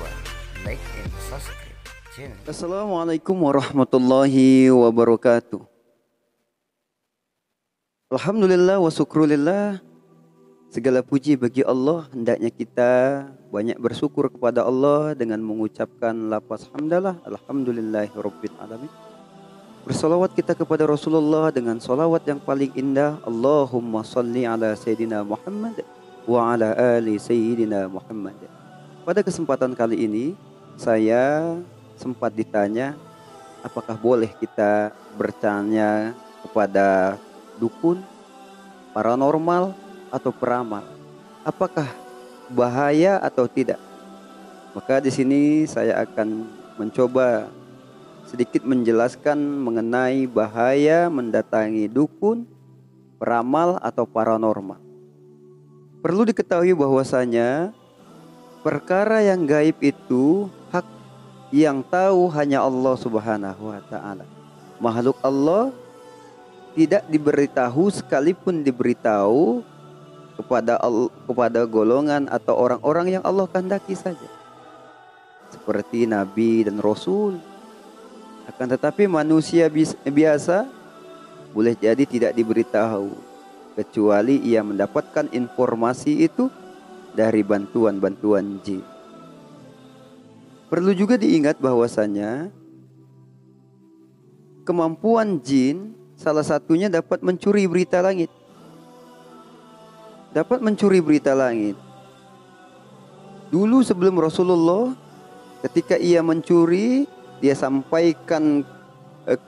lupa like and subscribe channel. Assalamualaikum warahmatullahi wabarakatuh. Alhamdulillah wa syukrulillah. Segala puji bagi Allah. Hendaknya kita banyak bersyukur kepada Allah dengan mengucapkan lafaz hamdalah, alhamdulillahi rabbil alamin. Bersolawat kita kepada Rasulullah dengan solawat yang paling indah. Allahumma salli ala Sayyidina Muhammad wa ala ali Sayyidina Muhammad. Pada kesempatan kali ini saya sempat ditanya, apakah boleh kita bertanya kepada dukun, paranormal, atau peramal? Apakah bahaya atau tidak? Maka di sini saya akan mencoba sedikit menjelaskan mengenai bahaya mendatangi dukun, peramal, atau paranormal. Perlu diketahui bahwasanya perkara yang gaib itu hak yang tahu hanya Allah Subhanahu wa taala. Makhluk Allah tidak diberitahu, sekalipun diberitahu kepada golongan atau orang-orang yang Allah kehendaki saja, seperti nabi dan rasul. Akan tetapi manusia biasa boleh jadi tidak diberitahu, kecuali ia mendapatkan informasi itu dari bantuan-bantuan jin. Perlu juga diingat bahwasanya kemampuan jin salah satunya dapat mencuri berita langit. Dapat mencuri berita langit. Dulu sebelum Rasulullah, ketika ia mencuri, dia sampaikan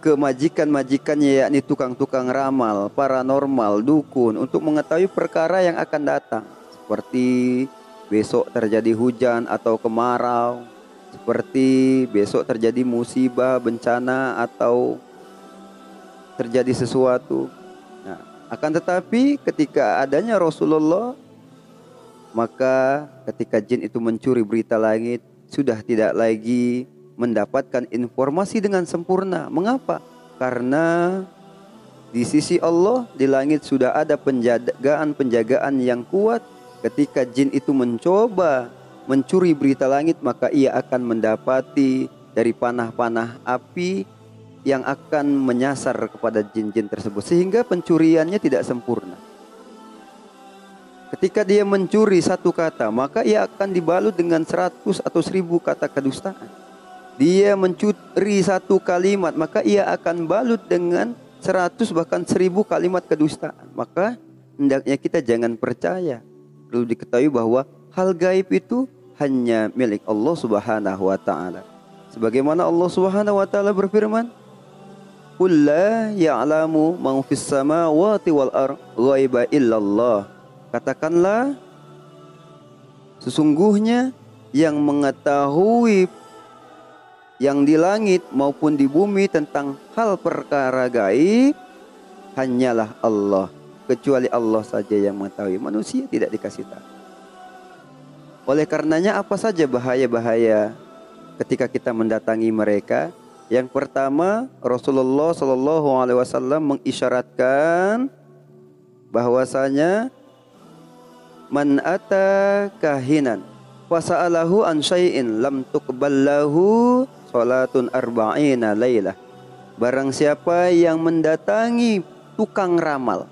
ke majikan-majikannya, yakni tukang-tukang ramal, paranormal, dukun, untuk mengetahui perkara yang akan datang. Seperti besok terjadi hujan atau kemarau, seperti besok terjadi musibah, bencana, atau terjadi sesuatu. Nah, akan tetapi ketika adanya Rasulullah, maka ketika jin itu mencuri berita langit, sudah tidak lagi mendapatkan informasi dengan sempurna. Mengapa? Karena di sisi Allah, di langit sudah ada penjagaan yang kuat. Ketika jin itu mencoba mencuri berita langit, maka ia akan mendapati dari panah-panah api yang akan menyasar kepada jin-jin tersebut, sehingga pencuriannya tidak sempurna. Ketika dia mencuri satu kata, maka ia akan dibalut dengan 100 atau 1000 kata kedustaan. Dia mencuri satu kalimat, maka ia akan balut dengan 100 bahkan 1000 kalimat kedustaan. Maka hendaknya kita jangan percaya. Perlu diketahui bahwa hal gaib itu hanya milik Allah Subhanahu wa taala. Sebagaimana Allah Subhanahu wa taala berfirman, "Qul la ya'lamu man fis samawati wal ardh ghaiba illallah." Katakanlah, sesungguhnya yang mengetahui yang di langit maupun di bumi tentang hal perkara gaib hanyalah Allah. Kecuali Allah saja yang mengetahui. Manusia tidak dikasih tahu. Oleh karenanya, apa saja bahaya-bahaya ketika kita mendatangi mereka? Yang pertama, Rasulullah SAW mengisyaratkan bahwasanya man ata kahinan fasa'alahu an syai'in lam tuqballahu salatun arba'ina lailah. Barang siapa yang mendatangi tukang ramal,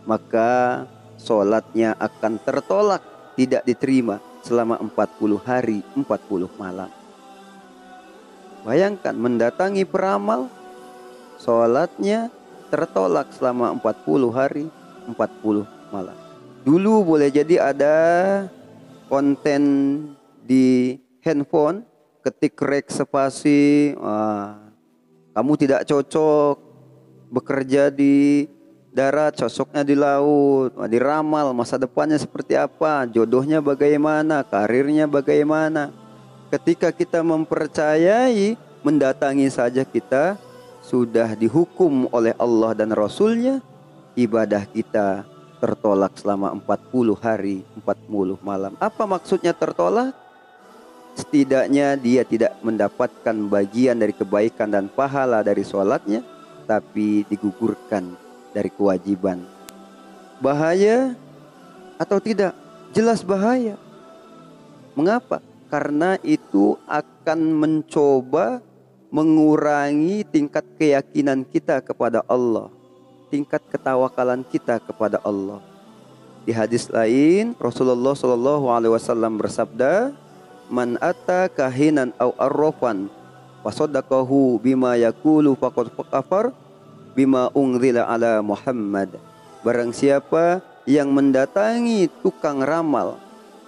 maka solatnya akan tertolak, tidak diterima selama 40 hari 40 malam. Bayangkan, mendatangi peramal, solatnya tertolak selama 40 hari 40 malam. Dulu boleh jadi ada konten di handphone, ketik rek spasi, kamu tidak cocok bekerja di darat, cocoknya di laut, diramal masa depannya seperti apa, jodohnya bagaimana, karirnya bagaimana. Ketika kita mempercayai, mendatangi saja kita sudah dihukum oleh Allah dan Rasulnya, ibadah kita tertolak selama 40 hari 40 malam. Apa maksudnya tertolak? Setidaknya dia tidak mendapatkan bagian dari kebaikan dan pahala dari sholatnya, tapi digugurkan dari kewajiban. Bahaya atau tidak? Jelas bahaya. Mengapa? karena itu akan mencoba mengurangi tingkat keyakinan kita kepada Allah, tingkat ketawakalan kita kepada Allah. Di hadis lain Rasulullah Shallallahu Alaihi Wasallam bersabda, "Man ata kahinan au arrafan fasaddaqahu bima yaqulu faqad kafar bima unzila ala Muhammad." Barang siapa yang mendatangi tukang ramal,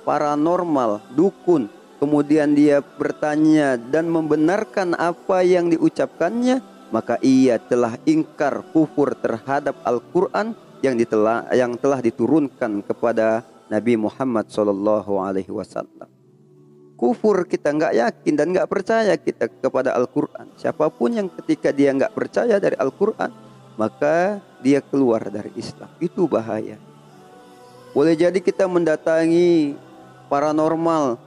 paranormal, dukun, kemudian dia bertanya dan membenarkan apa yang diucapkannya, maka ia telah ingkar kufur terhadap Al-Quran yang telah diturunkan kepada Nabi Muhammad sallallahu alaihi wasallam. Kufur, kita nggak yakin dan nggak percaya kita kepada Al-Quran. Siapapun yang ketika dia nggak percaya dari Al-Quran, maka dia keluar dari Islam. Itu bahaya. Boleh jadi kita mendatangi paranormal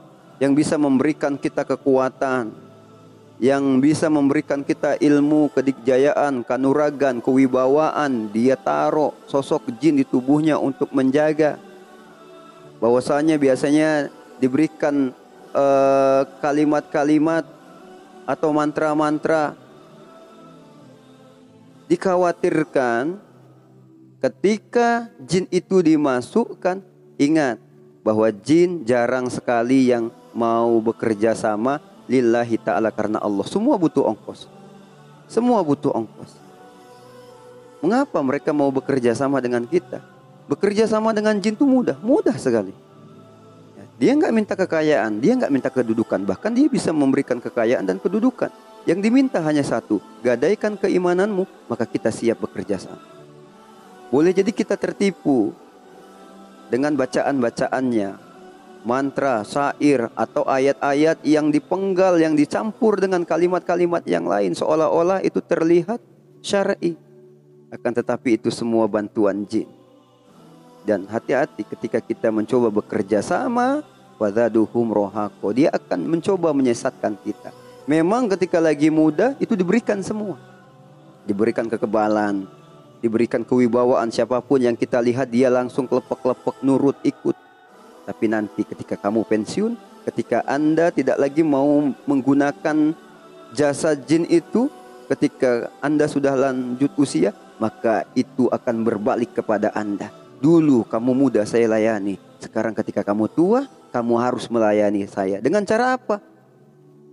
yang bisa memberikan kita kekuatan, yang bisa memberikan kita ilmu, kedikjayaan, kanuragan, kewibawaan. Dia taruh sosok jin di tubuhnya untuk menjaga. Bahwasanya biasanya diberikan kalimat-kalimat atau mantra-mantra. Dikhawatirkan ketika jin itu dimasukkan, ingat bahwa jin jarang sekali yang mau bekerja sama lillahi ta'ala karena Allah. Semua butuh ongkos. Semua butuh ongkos. Mengapa mereka mau bekerja sama dengan kita? Bekerja sama dengan jin itu mudah. Mudah sekali. Dia nggak minta kekayaan, dia nggak minta kedudukan. Bahkan dia bisa memberikan kekayaan dan kedudukan. Yang diminta hanya satu, gadaikan keimananmu, maka kita siap bekerja sama. Boleh jadi kita tertipu dengan bacaan-bacaannya, mantra, syair, atau ayat-ayat yang dipenggal, yang dicampur dengan kalimat-kalimat yang lain, seolah-olah itu terlihat syar'i. Akan tetapi itu semua bantuan jin. Dan hati-hati ketika kita mencoba bekerja sama, wazaduhum rohako, dia akan mencoba menyesatkan kita. Memang ketika lagi muda itu diberikan semua. Diberikan kekebalan, diberikan kewibawaan, siapapun yang kita lihat dia langsung kelepek-kelepek nurut ikut. Tapi nanti ketika kamu pensiun, ketika Anda tidak lagi mau menggunakan jasa jin itu, ketika Anda sudah lanjut usia, maka itu akan berbalik kepada Anda. Dulu kamu muda saya layani, sekarang ketika kamu tua, kamu harus melayani saya. Dengan cara apa?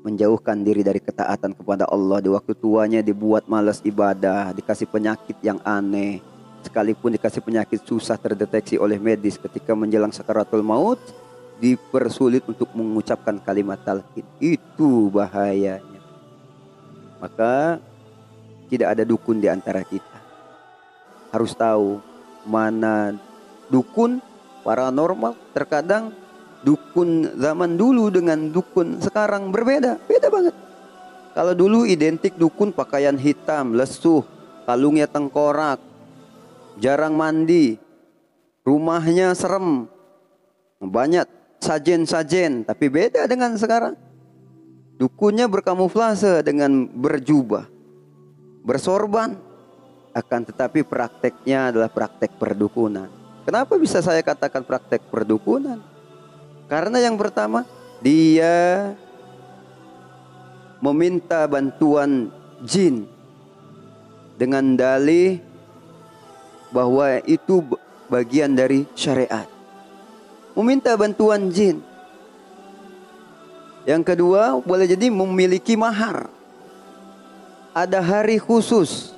Menjauhkan diri dari ketaatan kepada Allah. Di waktu tuanya dibuat malas ibadah, dikasih penyakit yang aneh. Sekalipun dikasih penyakit susah terdeteksi oleh medis, ketika menjelang sakaratul maut dipersulit untuk mengucapkan kalimat talqin. Itu bahayanya. Maka tidak ada dukun di antara kita. Harus tahu mana dukun paranormal. Terkadang dukun zaman dulu dengan dukun sekarang berbeda, beda banget. Kalau dulu identik dukun pakaian hitam, lesuh, kalungnya tengkorak, jarang mandi, rumahnya serem, banyak sajen-sajen. Tapi beda dengan sekarang. Dukunnya berkamuflase dengan berjubah, bersorban. Akan tetapi prakteknya adalah praktek perdukunan. Kenapa bisa saya katakan praktek perdukunan? Karena yang pertama, dia meminta bantuan jin dengan dalih bahwa itu bagian dari syariat. Meminta bantuan jin. Yang kedua, boleh jadi memiliki mahar. Ada hari khusus.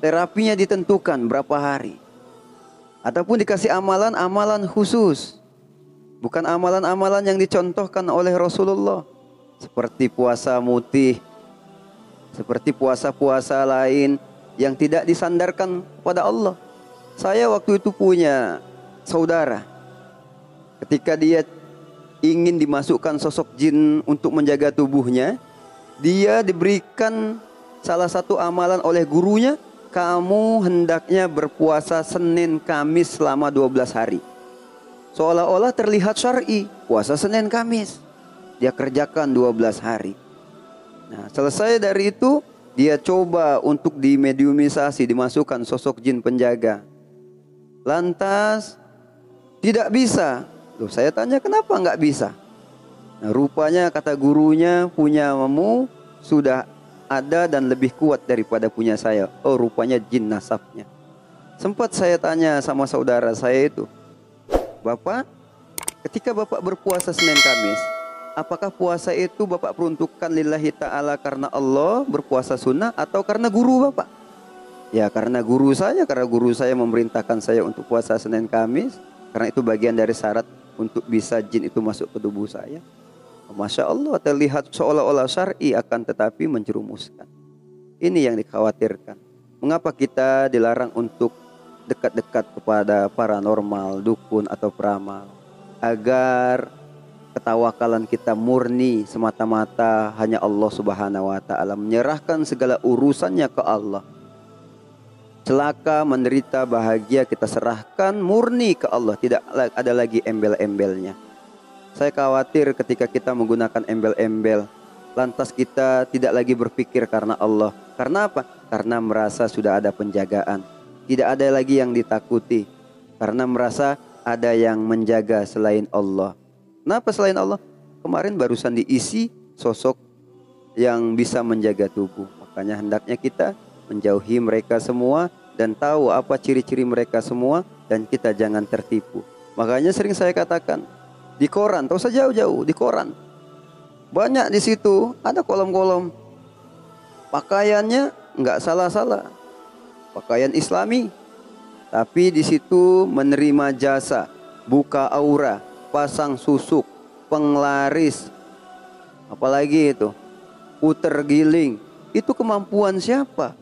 Terapinya ditentukan berapa hari. Ataupun dikasih amalan-amalan khusus. Bukan amalan-amalan yang dicontohkan oleh Rasulullah. Seperti puasa mutih. Seperti puasa-puasa lain yang tidak disandarkan kepada Allah. Saya waktu itu punya saudara. Ketika dia ingin dimasukkan sosok jin untuk menjaga tubuhnya, dia diberikan salah satu amalan oleh gurunya. Kamu hendaknya berpuasa Senin Kamis selama 12 hari. Seolah-olah terlihat syar'i. Puasa Senin Kamis. Dia kerjakan 12 hari. Nah, selesai dari itu, dia coba untuk dimediumisasi, dimasukkan sosok jin penjaga. Lantas tidak bisa. Loh, saya tanya kenapa nggak bisa? Nah, rupanya kata gurunya, punyamu sudah ada dan lebih kuat daripada punya saya. Oh, rupanya jin nasabnya. Sempat saya tanya sama saudara saya itu, Bapak, ketika Bapak berpuasa Senin Kamis, apakah puasa itu Bapak peruntukkan lillahi ta'ala karena Allah, berpuasa sunnah, atau karena guru Bapak? Ya karena guru saya memerintahkan saya untuk puasa Senin Kamis, karena itu bagian dari syarat untuk bisa jin itu masuk ke tubuh saya. Masya Allah, terlihat seolah-olah syar'i akan tetapi menjerumuskan. Ini yang dikhawatirkan. Mengapa kita dilarang untuk dekat-dekat kepada paranormal, dukun atau peramal? Agar ketawakalan kita murni semata-mata hanya Allah Subhanahu wa taala, menyerahkan segala urusannya ke Allah. Celaka, menderita, bahagia kita serahkan murni ke Allah, tidak ada lagi embel-embelnya. Saya khawatir ketika kita menggunakan embel-embel, lantas kita tidak lagi berpikir karena Allah. Karena apa? Karena merasa sudah ada penjagaan. Tidak ada lagi yang ditakuti. Karena merasa ada yang menjaga selain Allah. Kenapa selain Allah? Kemarin barusan diisi sosok yang bisa menjaga tubuh. Makanya hendaknya kita menjauhi mereka semua dan tahu apa ciri-ciri mereka semua, dan kita jangan tertipu. Makanya sering saya katakan, di koran, tahu saja jauh-jauh di koran, banyak di situ ada kolom-kolom pakaiannya nggak salah-salah, pakaian Islami, tapi di situ menerima jasa, buka aura, pasang susuk, penglaris, apalagi itu, puter giling. Itu kemampuan siapa?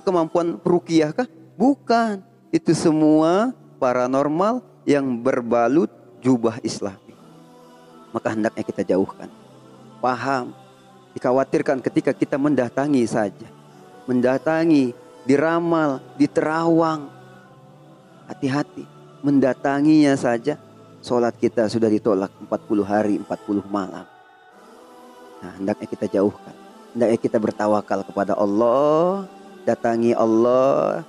Kemampuan ruqyah kah? Bukan. Itu semua paranormal yang berbalut jubah Islami. Maka hendaknya kita jauhkan. Paham? Dikhawatirkan ketika kita mendatangi saja, mendatangi, diramal, diterawang. Hati-hati, mendatanginya saja sholat kita sudah ditolak 40 hari 40 malam. Nah, hendaknya kita jauhkan. Hendaknya kita bertawakal kepada Allah. Datangi Allah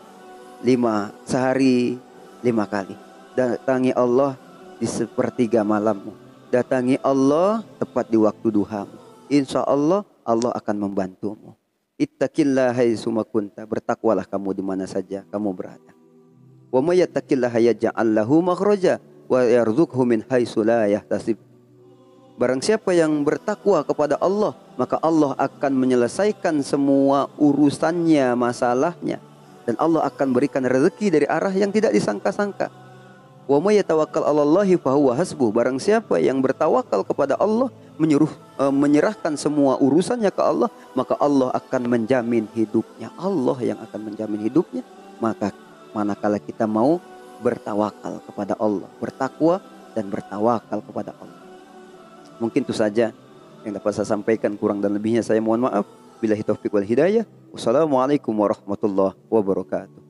sehari 5 kali. Datangi Allah di sepertiga malammu. Datangi Allah tepat di waktu duhamu. Insya Allah, Allah akan membantumu. Ittaqillah haitsuma kunta. Bertakwalah kamu di mana saja kamu berada. Wa may yattaqillaha yaj'al lahu makhraja wa yarzuqhu min haitsu la yahtasib. Barang siapa yang bertakwa kepada Allah, maka Allah akan menyelesaikan semua urusannya, masalahnya, dan Allah akan berikan rezeki dari arah yang tidak disangka-sangka. Wa may yatawakkal 'alallahi fahuwa hasbuh. Barang siapa yang bertawakal kepada Allah, menyerahkan semua urusannya ke Allah, maka Allah akan menjamin hidupnya. Allah yang akan menjamin hidupnya. Maka manakala kita mau bertawakal kepada Allah, bertakwa dan bertawakal kepada Allah. Mungkin itu saja yang dapat saya sampaikan, kurang dan lebihnya saya mohon maaf. Billahi taufiq wal hidayah. Wassalamualaikum warahmatullahi wabarakatuh.